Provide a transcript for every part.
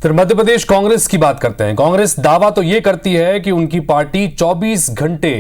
फिर मध्य प्रदेश कांग्रेस की बात करते हैं। कांग्रेस दावा तो यह करती है कि उनकी पार्टी 24 घंटे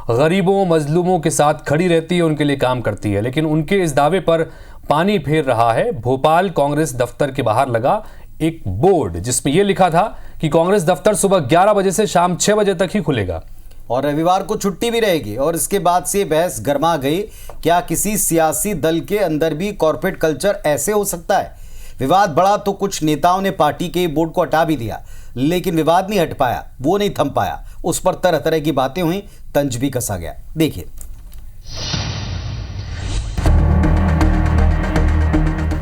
गरीबों मजलूमों के साथ खड़ी रहती है, उनके लिए काम करती है, लेकिन उनके इस दावे पर पानी फेर रहा है भोपाल कांग्रेस दफ्तर के बाहर लगा एक बोर्ड, जिसमें यह लिखा था कि कांग्रेस दफ्तर सुबह 11 बजे से शाम 6 बजे तक ही खुलेगा और रविवार को छुट्टी भी रहेगी। और इसके बाद से बहस गर्मा गई, क्या किसी सियासी दल के अंदर भी कॉर्पोरेट कल्चर ऐसे हो सकता है। विवाद बढ़ा तो कुछ नेताओं ने पार्टी के बोर्ड को हटा भी दिया, लेकिन विवाद नहीं हट पाया, वो नहीं थम पाया। उस पर तरह तरह की बातें हुई, तंज भी कसा गया। देखिए,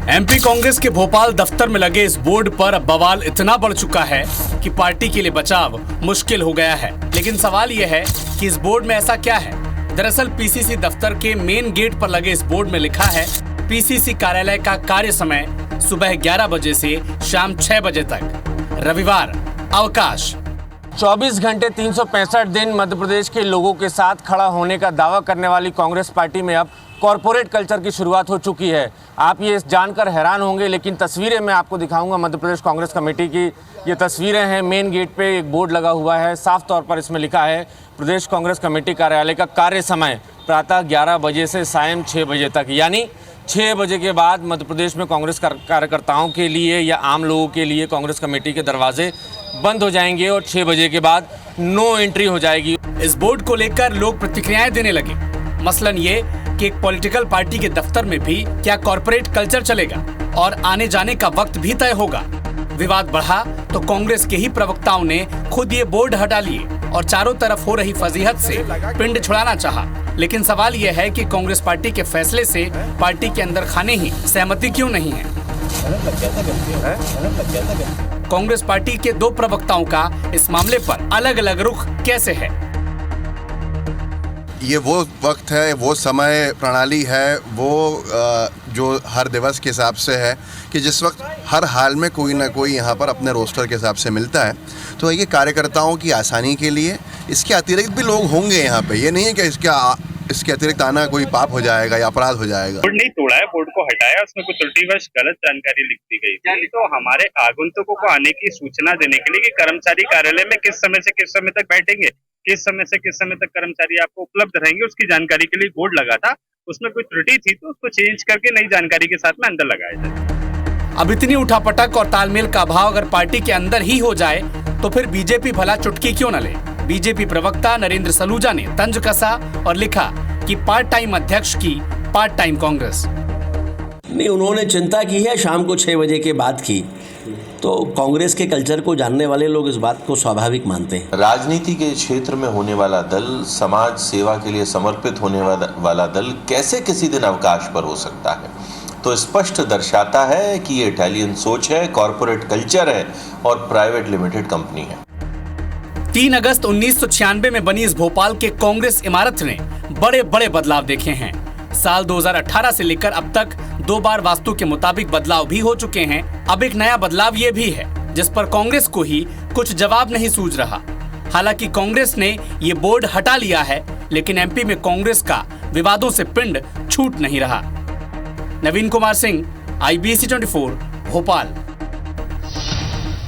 एमपी कांग्रेस के भोपाल दफ्तर में लगे इस बोर्ड पर अब बवाल इतना बढ़ चुका है कि पार्टी के लिए बचाव मुश्किल हो गया है। लेकिन सवाल यह है कि इस बोर्ड में ऐसा क्या है। दरअसल पीसीसी दफ्तर के मेन गेट पर लगे इस बोर्ड में लिखा है, पीसीसी कार्यालय का कार्य समय सुबह 11 बजे से शाम 6 बजे तक, रविवार अवकाश। 24 घंटे 365 दिन मध्य प्रदेश के लोगों के साथ खड़ा होने का दावा करने वाली कांग्रेस पार्टी में अब कॉरपोरेट कल्चर की शुरुआत हो चुकी है। आप ये जानकर हैरान होंगे, लेकिन तस्वीरें मैं आपको दिखाऊंगा मध्य प्रदेश कांग्रेस कमेटी की। ये तस्वीरें हैं, मेन गेट पे एक बोर्ड लगा हुआ है, साफ तौर पर इसमें लिखा है प्रदेश कांग्रेस कमेटी कार्यालय का कार्य समय प्रातः 11 बजे से सायं 6 बजे तक, यानी 6 बजे के बाद मध्य प्रदेश में कांग्रेस कार्यकर्ताओं के लिए या आम लोगों के लिए कांग्रेस कमेटी के दरवाजे बंद हो जाएंगे और 6 बजे के बाद नो एंट्री हो जाएगी। इस बोर्ड को लेकर लोग प्रतिक्रियाएं देने लगे। मसलन ये कि एक पॉलिटिकल पार्टी के दफ्तर में भी क्या कॉर्पोरेट कल्चर चलेगा और आने जाने का वक्त भी तय होगा। विवाद बढ़ा तो कांग्रेस के ही प्रवक्ताओं ने खुद ये बोर्ड हटा लिए और चारों तरफ हो रही फजीहत से पिंड छुड़ाना चाहा। लेकिन सवाल यह है कि कांग्रेस पार्टी के फैसले से पार्टी के अंदर खाने ही सहमति क्यों नहीं है। कांग्रेस पार्टी के दो प्रवक्ताओं का इस मामले पर अलग अलग रुख कैसे है। ये वो वक्त है, वो समय प्रणाली है, वो जो हर दिवस के हिसाब से है कि जिस वक्त हर हाल में कोई ना कोई यहाँ पर अपने रोस्टर के हिसाब से मिलता है। तो ये कार्यकर्ताओं की आसानी के लिए, इसके अतिरिक्त भी लोग होंगे यहाँ पे। ये नहीं है कि इसके अतिरिक्त आना कोई पाप हो जाएगा या अपराध हो जाएगा। बोर्ड नहीं तोड़ा है, बोर्ड को हटाया, उसमें कुछ त्रुटिवश गलत जानकारी लिख दी गई थी। तो हमारे आगंतुकों को आने की सूचना देने के लिए कि कर्मचारी कार्यालय में किस समय से किस समय तक बैठेंगे, किस समय से किस समय तक कर्मचारी आपको उपलब्ध रहेंगे, उसकी जानकारी के लिए बोर्ड लगा था। उसमें कोई त्रुटि थी तो उसको चेंज करके नई जानकारी के साथ में अंदर लगाया जाए। अब इतनी उठापटक और तालमेल का अभाव अगर पार्टी के अंदर ही हो जाए तो फिर बीजेपी भला चुटकी क्यों न ले। बीजेपी प्रवक्ता नरेंद्र सलूजा ने तंज कसा और लिखा कि पार्ट टाइम अध्यक्ष की पार्ट टाइम कांग्रेस नहीं। उन्होंने चिंता की है शाम को 6 बजे के बाद की, तो कांग्रेस के कल्चर को जानने वाले लोग इस बात को स्वाभाविक मानते हैं। राजनीति के क्षेत्र में होने वाला दल, समाज सेवा के लिए समर्पित होने वाला दल कैसे किसी दिन अवकाश पर हो सकता है। तो स्पष्ट दर्शाता है कि ये इटालियन सोच है, कॉर्पोरेट कल्चर है और प्राइवेट लिमिटेड कंपनी है। 3 अगस्त 1996 में बनी इस भोपाल के कांग्रेस इमारत ने बड़े बड़े बदलाव देखे हैं। साल 2018 से लेकर अब तक 2 बार वास्तु के मुताबिक बदलाव भी हो चुके हैं। अब एक नया बदलाव ये भी है जिस पर कांग्रेस को ही कुछ जवाब नहीं सूझ रहा। हालांकि कांग्रेस ने ये बोर्ड हटा लिया है, लेकिन एमपी में कांग्रेस का विवादों से पिंड छूट नहीं रहा। नवीन कुमार सिंह, IBC 24, भोपाल।